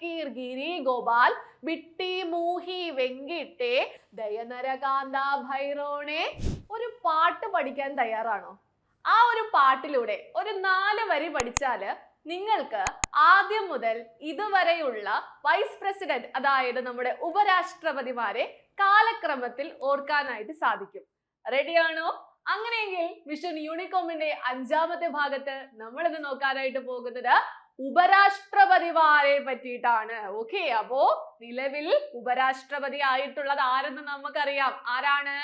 സക്കീർ ഗിരി ഗോപാൽ ബിട്ടി മൂഹി വെങ്കിട്ടെ ദയനരകാന്ത ഭൈരോണെ. ഒരു പാട്ട് പഠിക്കാൻ തയ്യാറാണോ? ആ ഒരു പാട്ടിലൂടെ ഒരു 4 വരി പഠിച്ചാല് നിങ്ങൾക്ക് ആദ്യം മുതൽ ഇതുവരെയുള്ള വൈസ് പ്രസിഡന്റ്, അതായത് നമ്മുടെ ഉപരാഷ്ട്രപതിമാരെ കാലക്രമത്തിൽ ഓർക്കാനായിട്ട് സാധിക്കും. റെഡിയാണോ? അങ്ങനെയെങ്കിൽ മിഷൻ യൂണികോമിന്റെ 5ാമത്തെ ഭാഗത്ത് നമ്മൾ ഇന്ന് നോക്കാനായിട്ട് പോകുന്നത് ഉപരാഷ്ട്രപതിമാരെ പറ്റിയിട്ടാണ്. ഓക്കെ, അപ്പോ നിലവിൽ ഉപരാഷ്ട്രപതി ആയിട്ടുള്ളത് ആരെന്ന് നമുക്കറിയാം. ആരാണ്?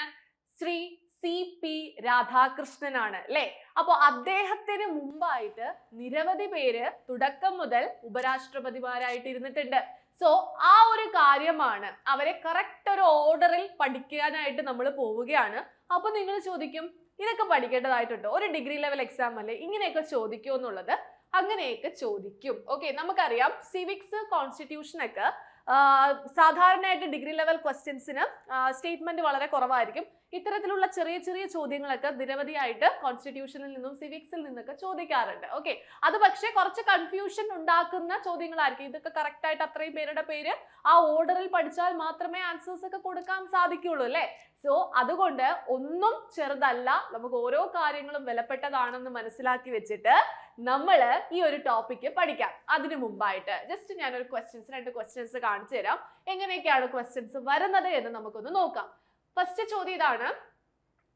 ശ്രീ CP രാധാകൃഷ്ണനാണ് അല്ലെ. അപ്പൊ അദ്ദേഹത്തിന് മുമ്പായിട്ട് നിരവധി പേര് തുടക്കം മുതൽ ഉപരാഷ്ട്രപതിമാരായിട്ട് ഇരുന്നിട്ടുണ്ട്. സോ ആ ഒരു കാര്യമാണ്, അവരെ കറക്റ്റ് ഒരു ഓർഡറിൽ പഠിക്കാനായിട്ട് നമ്മൾ പോവുകയാണ്. അപ്പൊ നിങ്ങൾ ചോദിക്കും, ഇതൊക്കെ പഠിക്കേണ്ടതായിട്ടുണ്ടോ? ഒരു ഡിഗ്രി ലെവൽ എക്സാം അല്ലേ, ഇങ്ങനെയൊക്കെ ചോദിക്കുമോ എന്നുള്ളത്. അങ്ങനെയൊക്കെ ചോദിക്കും. ഓക്കെ, നമുക്കറിയാം സിവിക്സ്, കോൺസ്റ്റിറ്റ്യൂഷൻ ഒക്കെ സാധാരണയായിട്ട് ഡിഗ്രി ലെവൽ ക്വസ്റ്റ്യൻസിന് സ്റ്റേറ്റ്മെന്റ് വളരെ കുറവായിരിക്കും. ഇത്തരത്തിലുള്ള ചെറിയ ചെറിയ ചോദ്യങ്ങളൊക്കെ നിരവധിയായിട്ട് കോൺസ്റ്റിറ്റ്യൂഷനിൽ നിന്നും സിവിക്സിൽ നിന്നൊക്കെ ചോദിക്കാറുണ്ട്. ഓക്കെ, അത് പക്ഷേ കുറച്ച് കൺഫ്യൂഷൻ ഉണ്ടാക്കുന്ന ചോദ്യങ്ങളായിരിക്കും. ഇതൊക്കെ കറക്റ്റ് ആയിട്ട് അത്രയും പേരുടെ പേര് ആ ഓർഡറിൽ പഠിച്ചാൽ മാത്രമേ ആൻസേഴ്സ് ഒക്കെ കൊടുക്കാൻ സാധിക്കുള്ളൂ അല്ലേ. സോ അതുകൊണ്ട് ഒന്നും ചെറുതല്ല, നമുക്ക് ഓരോ കാര്യങ്ങളും വിലപ്പെട്ടതാണെന്ന് മനസ്സിലാക്കി വെച്ചിട്ട് നമ്മൾ ഈ ഒരു ടോപ്പിക്ക് പഠിക്കാം. അതിനു മുമ്പായിട്ട് ജസ്റ്റ് ഞാനൊരു രണ്ട് ക്വസ്റ്റ്യൻസ് കാണിച്ചു തരാം. എങ്ങനെയൊക്കെയാണ് ക്വസ്റ്റ്യൻസ് വരുന്നത് എന്ന് നമുക്കൊന്ന് നോക്കാം. ഫസ്റ്റ് ചോദ്യം ഇതാണ്: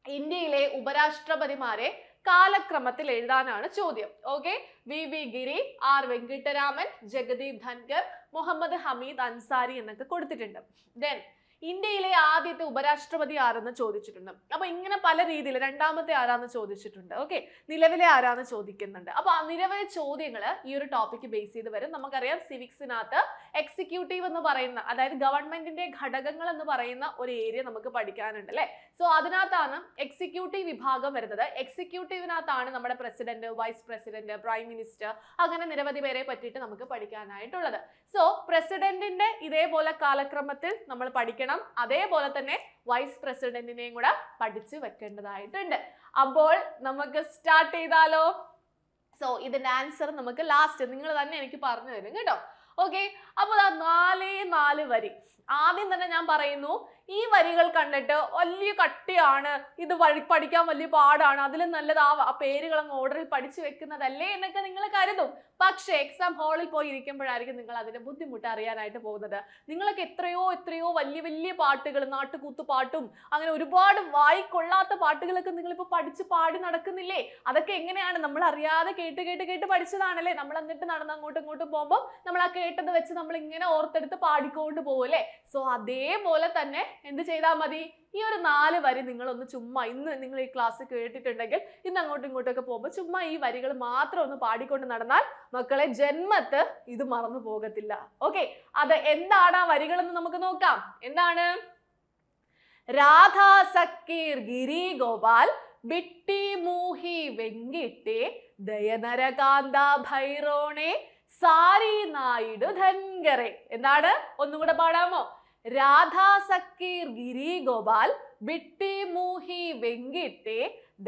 ഇന്ത്യയിലെ ഉപരാഷ്ട്രപതിമാരെ കാലക്രമത്തിൽ എഴുതാനാണ് ചോദ്യം. ഓക്കെ, VV ഗിരി, R വെങ്കിട്ടരാമൻ, ജഗദീപ് ധൻകർ, മുഹമ്മദ് ഹമീദ് അൻസാരി എന്നൊക്കെ കൊടുത്തിട്ടുണ്ട്. ദെൻ ഇന്ത്യയിലെ ആദ്യത്തെ ഉപരാഷ്ട്രപതി ആരെന്ന് ചോദിച്ചിട്ടുണ്ട്. അപ്പൊ ഇങ്ങനെ പല രീതിയിൽ രണ്ടാമത്തെ ആരാന്ന് ചോദിച്ചിട്ടുണ്ട്. ഓക്കെ, നിലവിലെ ആരാന്ന് ചോദിക്കുന്നുണ്ട്. അപ്പൊ നിരവധി ചോദ്യങ്ങൾ ഈ ഒരു ടോപ്പിക്ക് ബേസ് ചെയ്ത് വരും. നമുക്കറിയാം സിവിക്സിനകത്ത് എക്സിക്യൂട്ടീവ് എന്ന് പറയുന്ന, അതായത് ഗവൺമെന്റിന്റെ ഘടകങ്ങൾ എന്ന് പറയുന്ന ഒരു ഏരിയ നമുക്ക് പഠിക്കാനുണ്ട് അല്ലെ. സോ അതിനകത്താണ് എക്സിക്യൂട്ടീവ് വിഭാഗം വരുന്നത്. എക്സിക്യൂട്ടീവിനകത്താണ് നമ്മുടെ president, vice president, prime minister, അങ്ങനെ നിരവധി പേരെ പറ്റിയിട്ട് നമുക്ക് പഠിക്കാനായിട്ടുള്ളത്. സോ പ്രസിഡന്റിന്റെ ഇതേപോലെ കാലക്രമത്തിൽ നമ്മൾ പഠിക്കണം. അതേപോലെ തന്നെ വൈസ് പ്രസിഡന്റിനെയും കൂടെ പഠിച്ചു വെക്കേണ്ടതായിട്ടുണ്ട്. അപ്പോൾ നമുക്ക് സ്റ്റാർട്ട് ചെയ്താലോ? സോ ഇതിന്റെ ആൻസർ നമുക്ക് ലാസ്റ്റ് നിങ്ങൾ തന്നെ എനിക്ക് പറഞ്ഞു തരും കേട്ടോ. ഓക്കെ, അപ്പോൾ 4 വരി. ആദ്യം തന്നെ ഞാൻ പറയുന്നു, ഈ വരികൾ കണ്ടിട്ട് വലിയ കട്ടിയാണ്, ഇത് പഠിക്കാൻ വലിയ പാടാണ്, അതിലും നല്ലത് ആ പേരുകൾ അങ്ങ് ഓർഡറിൽ പഠിച്ചു വെക്കുന്നതല്ലേ എന്നൊക്കെ നിങ്ങൾ കരുതും. പക്ഷേ എക്സാം ഹാളിൽ പോയി ഇരിക്കുമ്പോഴായിരിക്കും നിങ്ങൾ അതിന്റെ ബുദ്ധിമുട്ട് അറിയാനായിട്ട് പോകുന്നത്. നിങ്ങൾക്ക് എത്രയോ വലിയ വലിയ പാട്ടുകൾ, നാട്ടുകൂത്ത് പാട്ടും അങ്ങനെ ഒരുപാട് വായിക്കൊള്ളാത്ത പാട്ടുകളൊക്കെ നിങ്ങളിപ്പോൾ പഠിച്ച് പാടി നടക്കുന്നില്ലേ? അതൊക്കെ എങ്ങനെയാണ്? നമ്മൾ അറിയാതെ കേട്ട് പഠിച്ചതാണല്ലേ. നമ്മൾ എന്നിട്ട് നടന്ന് അങ്ങോട്ടും ഇങ്ങോട്ടും പോകുമ്പോൾ നമ്മൾ ആ കേട്ടത് വെച്ച് നമ്മൾ ഇങ്ങനെ ഓർത്തെടുത്ത് പാടിക്കൊണ്ട് പോകല്ലേ. സോ അതേപോലെ തന്നെ എന്ത് ചെയ്താൽ മതി? ഈ ഒരു 4 വരി നിങ്ങളൊന്ന് ചുമ്മാ, ഇന്ന് നിങ്ങൾ ഈ ക്ലാസ് കേട്ടിട്ടുണ്ടെങ്കിൽ ഇന്ന് അങ്ങോട്ടും ഇങ്ങോട്ടൊക്കെ പോകുമ്പോൾ ചുമ്മാ ഈ വരികൾ മാത്രം ഒന്ന് പാടിക്കൊണ്ട് നടന്നാൽ മക്കളെ ജന്മത്ത് ഇത് മറന്നു പോകത്തില്ല. ഓക്കെ, അത് എന്താണ് ആ വരികൾ എന്ന് നമുക്ക് നോക്കാം. എന്താണ്? രാധാ സക്കീർ ഗിരി ഗോപാൽ ബിട്ടി മൂഹി വെങ്കിട്ടെ ദയനരകാന്ത ഭൈരോണെ സാരി നായിഡു ധൻകറെ. എന്താണ്? ഒന്നും കൂടെ പാടാമോ? രാധാ സക്കീർ ഗിരി ഗോപാൽ ബിട്ടി മൂഹി വെങ്കിട്ടെ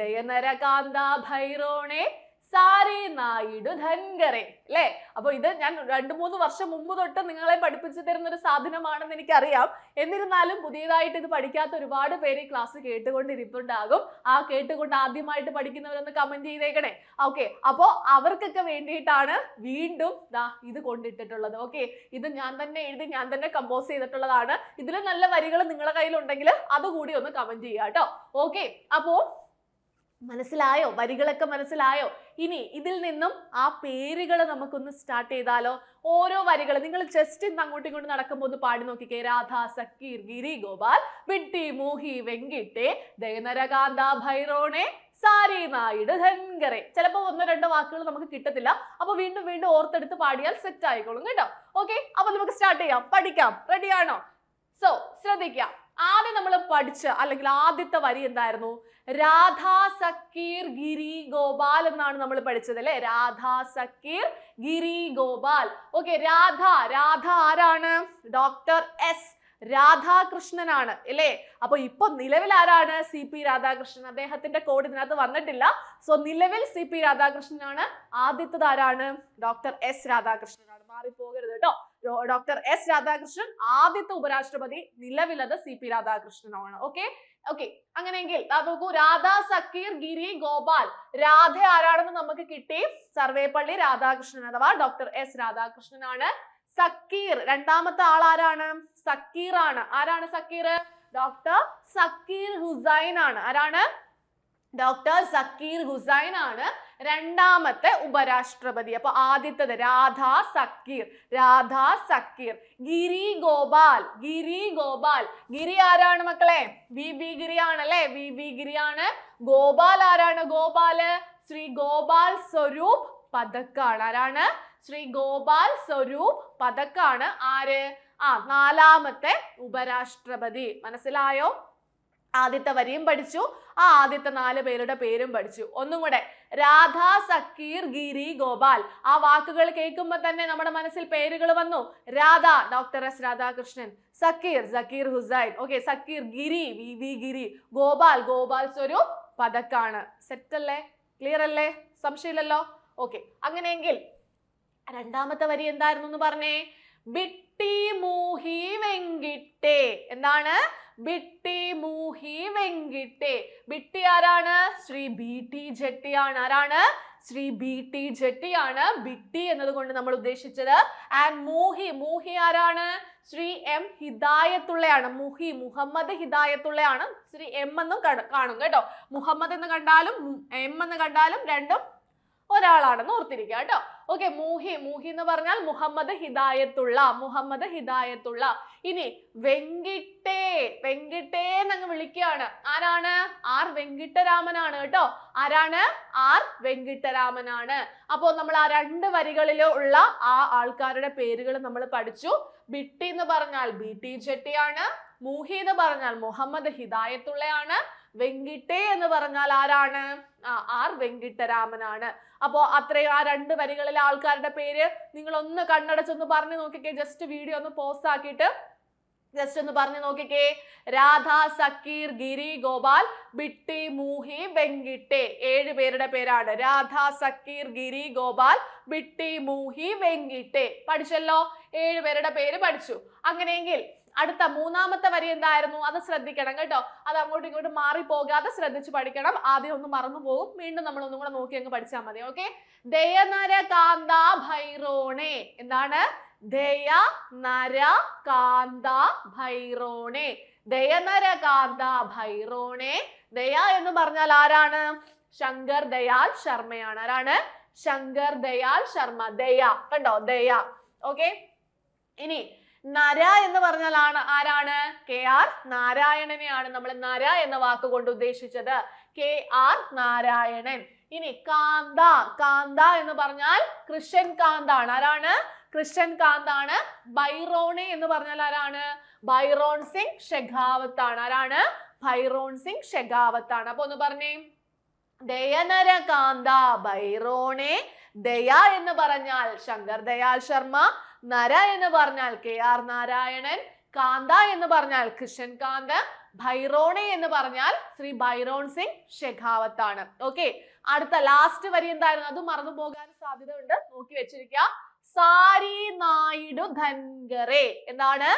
ദയനരകാന്ത ഭൈരോണെ സാരി നായിഡു ധൻകറെ അല്ലേ. അപ്പൊ ഇത് ഞാൻ 2-3 വർഷം മുമ്പ് തൊട്ട് നിങ്ങളെ പഠിപ്പിച്ചു തരുന്ന ഒരു സാധനമാണെന്ന് എനിക്കറിയാം. എന്നിരുന്നാലും പുതിയതായിട്ട് ഇത് പഠിക്കാത്ത ഒരുപാട് പേര് ഈ ക്ലാസ് കേട്ടുകൊണ്ടിരിപ്പുണ്ടാകും. ആ കേട്ടുകൊണ്ട് ആദ്യമായിട്ട് പഠിക്കുന്നവരൊന്ന് കമന്റ് ചെയ്തേക്കണേ. ഓക്കെ, അപ്പോ അവർക്കൊക്കെ വേണ്ടിയിട്ടാണ് വീണ്ടും ഇത് കൊണ്ടിട്ടിട്ടുള്ളത്. ഓക്കെ, ഇത് ഞാൻ തന്നെ എഴുതി ഞാൻ തന്നെ കമ്പോസ് ചെയ്തിട്ടുള്ളതാണ്. ഇതിൽ നല്ല വരികൾ നിങ്ങളുടെ കയ്യിലുണ്ടെങ്കിൽ അതുകൂടി ഒന്ന് കമന്റ് ചെയ്യാം കേട്ടോ. ഓക്കെ, അപ്പോ മനസ്സിലായോ? വരികളൊക്കെ മനസ്സിലായോ? ഇനി ഇതിൽ നിന്നും ആ പേരുകൾ നമുക്കൊന്ന് സ്റ്റാർട്ട് ചെയ്താലോ? ഓരോ വരികൾ നിങ്ങൾ ജസ്റ്റ് ഇന്ന് അങ്ങോട്ടും ഇങ്ങോട്ടും നടക്കുമ്പോൾ ഒന്ന് പാടി നോക്കിക്കേ. രാധാ സക്കീർ ഗിരി ഗോപാൽ ബിട്ടി മൂഹി വെങ്കിട്ടെ ദയനരകാന്ത ഭൈരോണെ സാരി നായിഡു ധൻകറെ. ചിലപ്പോൾ 1-2 വാക്കുകൾ നമുക്ക് കിട്ടത്തില്ല. അപ്പൊ വീണ്ടും ഓർത്തെടുത്ത് പാടിയാൽ സെറ്റ് ആയിക്കോളും കേട്ടോ. ഓക്കെ, അപ്പൊ നമുക്ക് സ്റ്റാർട്ട് ചെയ്യാം, പഠിക്കാം. റെഡിയാണോ? സോ ശ്രദ്ധിക്കാം. ആദ്യം നമ്മൾ പഠിച്ച അല്ലെങ്കിൽ ആദ്യത്തെ വരി എന്തായിരുന്നു? രാധാ സക്കീർ ഗിരി ഗോപാൽ എന്നാണ് നമ്മൾ പഠിച്ചത് അല്ലെ. രാധാ സക്കീർ ഗിരി ഗോപാൽ. ഓക്കെ, രാധ ആരാണ്? ഡോക്ടർ S രാധാകൃഷ്ണനാണ് അല്ലേ. അപ്പൊ ഇപ്പൊ നിലവിൽ ആരാണ്? CP രാധാകൃഷ്ണൻ. അദ്ദേഹത്തിന്റെ കോഡ് ഇതിനകത്ത് വന്നിട്ടില്ല. സോ നിലവിൽ CP രാധാകൃഷ്ണനാണ്. ആദ്യത്തത് ആരാണ്? Doctor S രാധാകൃഷ്ണനാണ്. മാറിപ്പോകരുത് കേട്ടോ. ഡോക്ടർ എസ് രാധാകൃഷ്ണൻ, ആദ്യത്തെ ഉപരാഷ്ട്രപതി, നിലവിലത് CP രാധാകൃഷ്ണനാണ്. ഓക്കെ ഓക്കെ അങ്ങനെയെങ്കിൽ നോക്കൂ, രാധ സക്കീർ ഗിരി ഗോപാൽ. രാധ ആരാണെന്ന് നമുക്ക് കിട്ടി, സർവേപ്പള്ളി രാധാകൃഷ്ണൻ അഥവാ ഡോക്ടർ എസ് രാധാകൃഷ്ണനാണ്. സക്കീർ, രണ്ടാമത്തെ ആൾ ആരാണ്? സക്കീർ ആണ്. ആരാണ് സക്കീർ? ഡോക്ടർ സക്കീർ ഹുസൈൻ ആണ്. ആരാണ്? ഡോക്ടർ സക്കീർ ഹുസൈൻ ആണ് രണ്ടാമത്തെ ഉപരാഷ്ട്രപതി. അപ്പൊ ആദ്യത്തേത് രാധ സക്കീർ, രാധ സക്കീർ. ഗിരി ഗോപാൽ, ഗിരി ഗോപാൽ. ഗിരി ആരാണ് മക്കളെ? VV ഗിരി ആണല്ലേ, VV ഗിരി ആണ്. ഗോപാൽ ആരാണ്? ഗോപാല് ശ്രീ ഗോപാൽ സ്വരൂപ് പഥക്കാണ്. ആരാണ്? ശ്രീ ഗോപാൽ സ്വരൂപ് പഥക്കാണ്. ആര്? നാലാമത്തെ ഉപരാഷ്ട്രപതി. മനസ്സിലായോ? ആദ്യത്തെ വരിയും പഠിച്ചു, ആദ്യത്തെ 4 പേരുടെ പേരും പഠിച്ചു. ഒന്നും കൂടെ, രാധ സക്കീർ ഗിരി ഗോപാൽ. ആ വാക്കുകൾ കേൾക്കുമ്പോൾ തന്നെ നമ്മുടെ മനസ്സിൽ പേരുകൾ വന്നു. Radha doctor S Radhakrishnan, Zakir Zakir Hussain, okay Zakir, Giri VV Giri, Gopal Gopal Swarup പഥക്കാണ്. സെറ്റ് അല്ലേ? ക്ലിയർ അല്ലേ? സംശയമില്ലല്ലോ? ഓക്കെ അങ്ങനെയെങ്കിൽ രണ്ടാമത്തെ വരി എന്തായിരുന്നു എന്ന് പറഞ്ഞേ? ബിട്ടി മൂഹി വെങ്കിട്ടെ. എന്താണ്? ബിട്ടി മൂഹി വെങ്കിട്ടെ. ബിട്ടി ആരാണ്? ശ്രീ BT ജെട്ടിയാണ്. ആരാണ്? ശ്രീ BT ജെട്ടിയാണ് ബിട്ടി എന്നതുകൊണ്ട് നമ്മൾ ഉദ്ദേശിച്ചത്. ആൻഡ് മൂഹി, മൂഹി ആരാണ്? ശ്രീ M ഹിദായത്തുള്ളയാണ്. മുഹി മുഹമ്മദ് ഹിദായത്തുള്ളയാണ്. ശ്രീ M എന്നും കാണും കേട്ടോ. മുഹമ്മദ് എന്ന് കണ്ടാലും M എന്ന് കണ്ടാലും രണ്ടും ഒരാളാണെന്ന് ഓർത്തിരിക്കുക കേട്ടോ. ഓക്കെ, മൂഹി, മൂഹി എന്ന് പറഞ്ഞാൽ മുഹമ്മദ് ഹിദായത്തുള്ള, മുഹമ്മദ് ഹിദായത്തുള്ള. ഇനി വെങ്കിട്ടേ, വെങ്കിട്ടേ എന്നങ്ങ് വിളിക്കുകയാണ്. ആരാണ്? R വെങ്കിട്ടരാമനാണ് കേട്ടോ. ആരാണ്? R വെങ്കിട്ടരാമനാണ്. അപ്പോൾ നമ്മൾ ആ 2 വരികളിൽ ഉള്ള ആ ആൾക്കാരുടെ പേരുകൾ നമ്മൾ പഠിച്ചു. ബിട്ടി എന്ന് പറഞ്ഞാൽ BT ജെട്ടിയാണ്, മൂഹി എന്ന് പറഞ്ഞാൽ മുഹമ്മദ് ഹിദായത്തുള്ളയാണ്, വെങ്കിട്ടേ എന്ന് പറഞ്ഞാൽ ആരാണ്? R വെങ്കിട്ടരാമനാണ്. അപ്പോ അത്രയും ആ 2 വരികളിലെ ആൾക്കാരുടെ പേര് നിങ്ങൾ ഒന്ന് കണ്ണടച്ചൊന്ന് പറഞ്ഞു നോക്കിക്കേ. ജസ്റ്റ് വീഡിയോ ഒന്ന് പോസ് ആക്കിയിട്ട് ജസ്റ്റ് ഒന്ന് പറഞ്ഞു നോക്കിക്കേ. രാധ സക്കീർ ഗിരി ഗോപാൽ ബിട്ടി മൂഹി വെങ്കിട്ടെ. 7 പേരുടെ പേരാണ്. രാധ സക്കീർ ഗിരി ഗോപാൽ ബിട്ടി മൂഹി വെങ്കിട്ടെ. പഠിച്ചല്ലോ? 7 പേരുടെ പേര് പഠിച്ചു. അങ്ങനെയെങ്കിൽ അടുത്ത 3ാമത്തെ വരി എന്തായിരുന്നു? അത് ശ്രദ്ധിക്കണം കേട്ടോ. അത് അങ്ങോട്ടും ഇങ്ങോട്ടും മാറി പോകാതെ ശ്രദ്ധിച്ച് പഠിക്കണം. ആദ്യം ഒന്ന് മറന്നു പോകും, വീണ്ടും നമ്മൾ ഒന്നും കൂടെ നോക്കി അങ്ങ് പഠിച്ചാൽ മതി. ഓക്കെ, ദയനര കാന്ത ഭൈറോണെ. എന്താണ്? ദയ നര കാന്ത ഭൈറോണെ. ദയനര കാന്ത ഭൈറോണെ. ദയ എന്ന് പറഞ്ഞാൽ ആരാണ്? ശങ്കർ ദയാൽ ശർമ്മയാണ്. ആരാണ്? ശങ്കർ ദയാൽ ശർമ്മ. ദയ കണ്ടോ? ദയ. ഓക്കെ, ഇനി നര എന്ന് പറഞ്ഞാൽ ആരാണ്? KR നാരായണനെയാണ് നമ്മൾ നര എന്ന വാക്ക് കൊണ്ട് ഉദ്ദേശിച്ചത്. KR നാരായണൻ. ഇനി കാന്ത, കാന്ത എന്ന് പറഞ്ഞാൽ കൃഷ്ണൻ കാന്താണ്. ആരാണ്? കൃഷ്ണൻ കാന്താണ്. ബൈറോണെ എന്ന് പറഞ്ഞാൽ ആരാണ്? ബൈറോൺ സിംഗ് ഷെഖാവത്ത് ആണ്. ആരാണ്? ബൈറോൺ സിംഗ് ഷെഖാവത്ത് ആണ്. അപ്പൊ ഒന്ന് പറഞ്ഞേ, ദയനര കാന്ത ബൈറോണെ. ദയ എന്ന് പറഞ്ഞാൽ ശങ്കർ ദയാൽ ശർമ്മ, നര എന്ന് പറഞ്ഞാൽ KR നാരായണൻ, കാന്ത എന്ന് പറഞ്ഞാൽ കൃഷ്ണൻ കാന്ത്, ഭൈറോണെ എന്ന് പറഞ്ഞാൽ ശ്രീ ബൈറോൺ സിംഗ് ഷെഖാവത്ത് ആണ്. ഓക്കെ, അടുത്ത ലാസ്റ്റ് വരി എന്തായിരുന്നു? അത് മറന്നു പോകാൻ സാധ്യത ഉണ്ട്, നോക്കി വെച്ചിരിക്കുക. സാരി നായിഡു ധൻഗറെ. എന്താണ്?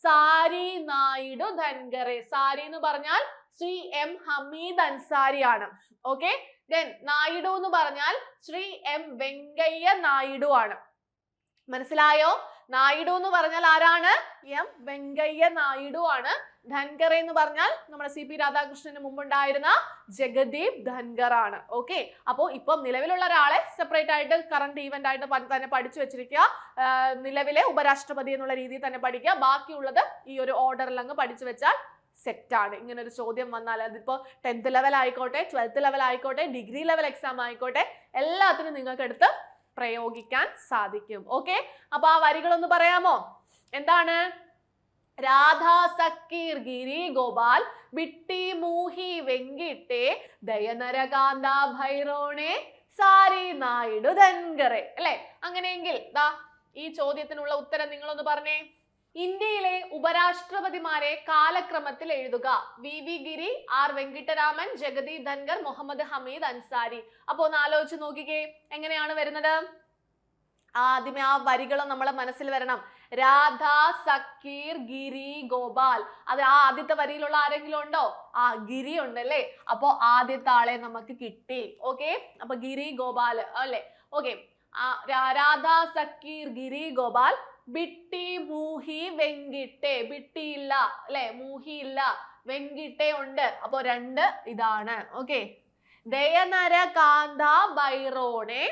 സാരി നായിഡു ധൻഗറെ. സാരി എന്ന് പറഞ്ഞാൽ ശ്രീ M ഹമീദ് അൻസാരി ആണ്. ഓക്കെ, ദെൻ നായിഡു എന്ന് പറഞ്ഞാൽ ശ്രീ M വെങ്കയ്യ നായിഡു ആണ്. മനസ്സിലായോ? നായിഡു എന്ന് പറഞ്ഞാൽ ആരാണ്? M വെങ്കയ്യ നായിഡു ആണ്. ധൻഗർ എന്ന് പറഞ്ഞാൽ നമ്മുടെ CP രാധാകൃഷ്ണന് മുമ്പുണ്ടായിരുന്ന ജഗദീപ് ധൻഗർ ആണ്. ഓക്കെ, അപ്പോൾ ഇപ്പം നിലവിലുള്ള ഒരാളെ സെപ്പറേറ്റ് ആയിട്ട് കറണ്ട് ഈവന്റ് ആയിട്ട് തന്നെ പഠിച്ചു വെച്ചിരിക്കുക. നിലവിലെ ഉപരാഷ്ട്രപതി എന്നുള്ള രീതിയിൽ തന്നെ പഠിക്കുക. ബാക്കിയുള്ളത് ഈ ഒരു ഓർഡറിൽ അങ്ങ് പഠിച്ചു വെച്ചാൽ സെറ്റ് ആണ്. ഇങ്ങനെ ഒരു ചോദ്യം വന്നാൽ അതിപ്പോ 10th ലെവൽ ആയിക്കോട്ടെ, 12th ലെവൽ ആയിക്കോട്ടെ, ഡിഗ്രി ലെവൽ എക്സാം ആയിക്കോട്ടെ, എല്ലാത്തിനും നിങ്ങൾക്ക് എടുത്ത് പ്രയോഗിക്കാൻ സാധിക്കും. ഓക്കെ, അപ്പൊ ആ വരികളൊന്ന് പറയാമോ? എന്താണ്? രാധ സക്കീർ ഗിരി ഗോപാൽ ബിട്ടി മൂഹി വെങ്കിട്ടെ ദയനരകാന്ത ഭൈറോണെ സാരി നായിഡു ധൻഗറെ. അല്ലെ? അങ്ങനെയെങ്കിൽ ദാ ഈ ചോദ്യത്തിനുള്ള ഉത്തരം നിങ്ങളൊന്ന് പറഞ്ഞേ. ഇന്ത്യയിലെ ഉപരാഷ്ട്രപതിമാരെ കാലക്രമത്തിൽ എഴുതുക. VV ഗിരി, R വെങ്കിട്ടരാമൻ, ജഗദീപ് ധൻഗർ, മുഹമ്മദ് ഹമീദ് അൻസാരി. അപ്പൊ ഒന്ന് ആലോചിച്ച് നോക്കിക്കേ, എങ്ങനെയാണ് വരുന്നത്? ആദ്യമേ ആ വരികൾ നമ്മളെ മനസ്സിൽ വരണം. രാധ, സക്കീർ, ഗിരി, ഗോപാൽ. അത് ആ ആദ്യത്തെ വരിയിലുള്ള ആരെങ്കിലും ഉണ്ടോ? ആ ഗിരി ഉണ്ടല്ലേ. അപ്പൊ ആദ്യത്തെ ആളെ നമുക്ക് കിട്ടി. ഓക്കെ, അപ്പൊ ഗിരി, ഗോപാൽ അല്ലെ. ഓക്കെ, രാധ, സക്കീർ, ഗിരി, ഗോപാൽ. ബിട്ടി, മൂഹി, വെങ്കിട്ടെ. ബിട്ടി ഇല്ല അല്ലെ, മൂഹി ഇല്ല, വെങ്കിട്ടെ ഉണ്ട്. അപ്പൊ 2 ഇതാണ്. ഓക്കെ, ദയനര, കാന്ത, ബൈറോണെ.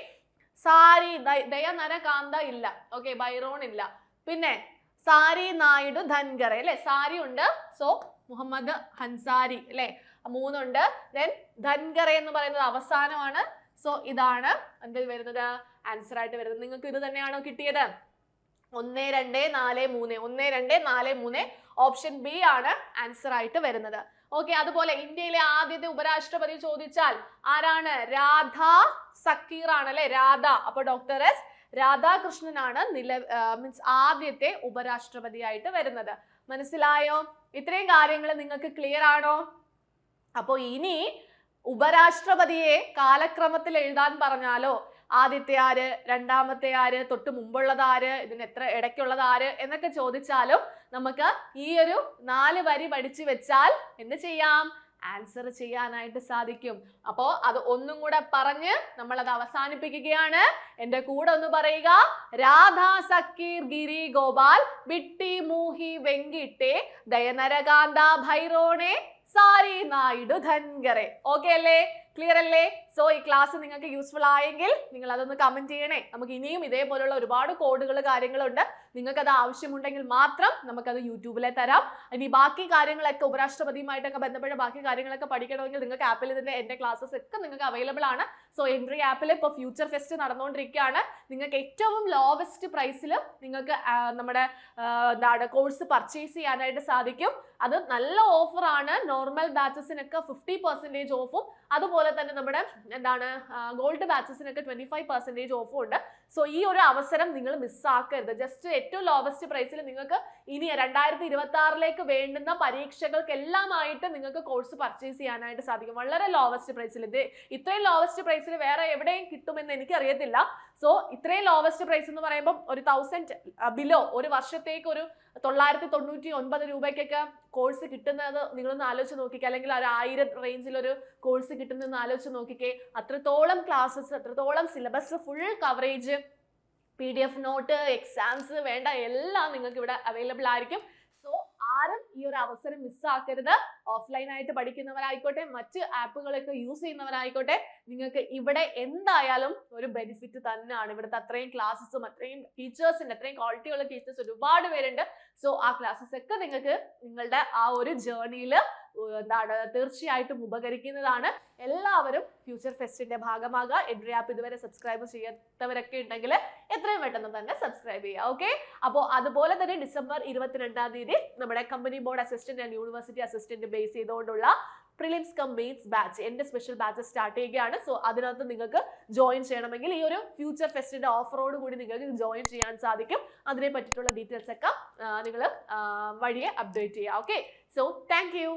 സാരി, ദയനര, കാന്ത ഇല്ല. ഓക്കെ, ബൈറോൺ ഇല്ല. പിന്നെ സാരി, നായിഡു, ധൻഗറെ അല്ലെ. സാരി ഉണ്ട്, സോ മുഹമ്മദ് ഹൻസാരി അല്ലെ, 3 ഉണ്ട്. ദെൻ ധൻഗറെ എന്ന് പറയുന്നത് അവസാനമാണ്. സോ ഇതാണ് എന്ത് വരുന്നത്, ആൻസർ ആയിട്ട് വരുന്നത്. നിങ്ങൾക്ക് ഇത് തന്നെയാണോ കിട്ടിയത്? 1, 2, 4, 3. 1, 2, 4, 3 ഓപ്ഷൻ ബി ആണ് ആൻസർ ആയിട്ട് വരുന്നത്. ഓക്കെ, അതുപോലെ ഇന്ത്യയിലെ ആദ്യത്തെ ഉപരാഷ്ട്രപതി ചോദിച്ചാൽ ആരാണ്? രാധ സക്കീർ ആണ് അല്ലെ, രാധ. അപ്പൊ ഡോക്ടർ എസ് രാധാകൃഷ്ണനാണ് മീൻസ് ആദ്യത്തെ ഉപരാഷ്ട്രപതിയായിട്ട് വരുന്നത്. മനസ്സിലായോ? ഇത്രയും കാര്യങ്ങൾ നിങ്ങൾക്ക് ക്ലിയർ ആണോ? അപ്പൊ ഇനി ഉപരാഷ്ട്രപതിയെ കാലക്രമത്തിൽ എഴുതാൻ പറഞ്ഞാലോ, ആദ്യത്തെ ആര്, രണ്ടാമത്തെ ആര്, തൊട്ട് മുമ്പുള്ളത് ആര്, ഇതിന് എത്ര ഇടയ്ക്കുള്ളത് ആര് എന്നൊക്കെ ചോദിച്ചാലും നമുക്ക് ഈ ഒരു 4 വരി പഠിച്ചു വെച്ചാൽ എന്ത് ചെയ്യാം? ആൻസർ ചെയ്യാനായിട്ട് സാധിക്കും. അപ്പോ അത് ഒന്നും കൂടെ പറഞ്ഞ് നമ്മൾ അത് അവസാനിപ്പിക്കുകയാണ്. എന്റെ കൂടെ ഒന്ന് പറയുക. രാധ, സക്കീർ, ഗിരി, ഗോപാൽ. ബിട്ടി, മൂഹി, വെങ്കിട്ടെ. ദയനരകാന്ത, ഭൈറോണെ. സാരി, നായിഡു, ധൻഗറെ. ഓക്കെ അല്ലേ? ക്ലിയർ അല്ലേ? സോ ഈ ക്ലാസ് നിങ്ങൾക്ക് യൂസ്ഫുൾ ആയെങ്കിൽ നിങ്ങൾ അതൊന്ന് കമന്റ് ചെയ്യണേ. നമുക്ക് ഇനിയും ഇതേപോലുള്ള ഒരുപാട് കോഡുകൾ കാര്യങ്ങളുണ്ട്. നിങ്ങൾക്ക് അത് ആവശ്യമുണ്ടെങ്കിൽ മാത്രം നമുക്കത് യൂട്യൂബിലെ തരാം. ഇനി ബാക്കി കാര്യങ്ങളൊക്കെ ഉപരാഷ്ട്രപതിയുമായിട്ടൊക്കെ ബന്ധപ്പെട്ട ബാക്കി കാര്യങ്ങളൊക്കെ പഠിക്കണമെങ്കിൽ നിങ്ങൾക്ക് ആപ്പിൽ ഇതിന്റെ എന്റെ ക്ലാസ്സസ് ഒക്കെ നിങ്ങൾക്ക് അവൈലബിൾ ആണ്. സോ എൻട്രി ആപ്പിൽ ഇപ്പോൾ ഫ്യൂച്ചർ ഫെസ്റ്റ് നടന്നുകൊണ്ടിരിക്കുകയാണ്. നിങ്ങൾക്ക് ഏറ്റവും ലോവസ്റ്റ് പ്രൈസിൽ നിങ്ങൾക്ക് നമ്മുടെ എന്താണ് കോഴ്സ് പർച്ചേസ് ചെയ്യാനായിട്ട് സാധിക്കും. അത് നല്ല ഓഫറാണ്. നോർമൽ ബാച്ചസിനൊക്കെ 50% ഓഫും, അതുപോലെ തന്നെ നമ്മുടെ എന്താണ് ഗോൾഡ് ബാച്ചസിനൊക്കെ 25% ഓഫും ഉണ്ട്. സോ ഈ ഒരു അവസരം നിങ്ങൾ മിസ്സാക്കരുത്. ജസ്റ്റ് ഏറ്റവും ലോവസ്റ്റ് പ്രൈസിൽ നിങ്ങൾക്ക് ഇനി 2026 വേണ്ടുന്ന പരീക്ഷകൾക്കെല്ലാമായിട്ട് നിങ്ങൾക്ക് കോഴ്സ് പർച്ചേസ് ചെയ്യാനായിട്ട് സാധിക്കും. വളരെ ലോവസ്റ്റ് പ്രൈസിൽ. ഇത്രയും ലോവസ്റ്റ് പ്രൈസിൽ വേറെ എവിടെയും കിട്ടുമെന്ന് എനിക്ക് അറിയത്തില്ല. സോ ഇത്രയും ലോവസ്റ്റ് പ്രൈസ് എന്ന് പറയുമ്പോൾ ഒരു 1000 ബിലോ ഒരു വർഷത്തേക്ക് ഒരു 999 രൂപയ്ക്കൊക്കെ കോഴ്സ് കിട്ടുന്നത് നിങ്ങളൊന്ന് ആലോചിച്ച് നോക്കിക്കേ. അല്ലെങ്കിൽ ഒരു 1000 റേഞ്ചിൽ ഒരു കോഴ്സ് കിട്ടുന്നതെന്ന് ആലോചിച്ച് നോക്കിക്കേ. അത്രത്തോളം ക്ലാസ്സസ്, അത്രത്തോളം syllabus, full coverage, PDF note, exams വേണ്ട എല്ലാം നിങ്ങൾക്ക് ഇവിടെ അവൈലബിൾ ആയിരിക്കും. സോ ആരും ഈ ഒരു അവസരം മിസ്സാക്കരുത്. ഓഫ്ലൈൻ ആയിട്ട് പഠിക്കുന്നവരായിക്കോട്ടെ, മറ്റ് ആപ്പുകളൊക്കെ യൂസ് ചെയ്യുന്നവരായിക്കോട്ടെ, നിങ്ങൾക്ക് ഇവിടെ എന്തായാലും ഒരു ബെനിഫിറ്റ് തന്നെയാണ്. ഇവിടുത്തെ അത്രയും ക്ലാസ്സസും അത്രയും ടീച്ചേഴ്സിന്റെ അത്രയും ക്വാളിറ്റിയുള്ള ടീച്ചേഴ്സ് ഒരുപാട് പേരുണ്ട്. സോ ആ ക്ലാസ്സസ് ഒക്കെ നിങ്ങൾക്ക് നിങ്ങളുടെ ആ ഒരു ജേർണിയിൽ എന്താണ് തീർച്ചയായിട്ടും ഉപകരിക്കുന്നതാണ്. എല്ലാവരും ഫ്യൂച്ചർ ഫെസ്റ്റിന്റെ ഭാഗമാകുക. എൻട്രി ആപ്പ് ഇതുവരെ സബ്സ്ക്രൈബ് ചെയ്യാത്തവരൊക്കെ ഉണ്ടെങ്കിൽ എത്രയും പെട്ടെന്ന് തന്നെ സബ്സ്ക്രൈബ് ചെയ്യുക. ഓക്കെ, അപ്പോൾ അതുപോലെ തന്നെ ഡിസംബർ 22-ാം തീയതി നമ്മുടെ company board assistant and university assistant base ചെയ്തുകൊണ്ടുള്ള പ്രിലിംസ് കം മെയിൻസ് ബാച്ച്, എന്റെ സ്പെഷ്യൽ ബാച്ച് സ്റ്റാർട്ട് ചെയ്യുകയാണ്. സോ അതിനകത്ത് നിങ്ങൾക്ക് ജോയിൻ ചെയ്യണമെങ്കിൽ ഈ ഒരു ഫ്യൂച്ചർ ഫെസ്റ്റിന്റെ ഓഫറോട് കൂടി നിങ്ങൾക്ക് ജോയിൻ ചെയ്യാൻ സാധിക്കും. അതിനെ പറ്റിയിട്ടുള്ള ഡീറ്റെയിൽസ് ഒക്കെ നിങ്ങൾ വഴിയെ അപ്ഡേറ്റ് ചെയ്യുക. Okay, so thank you.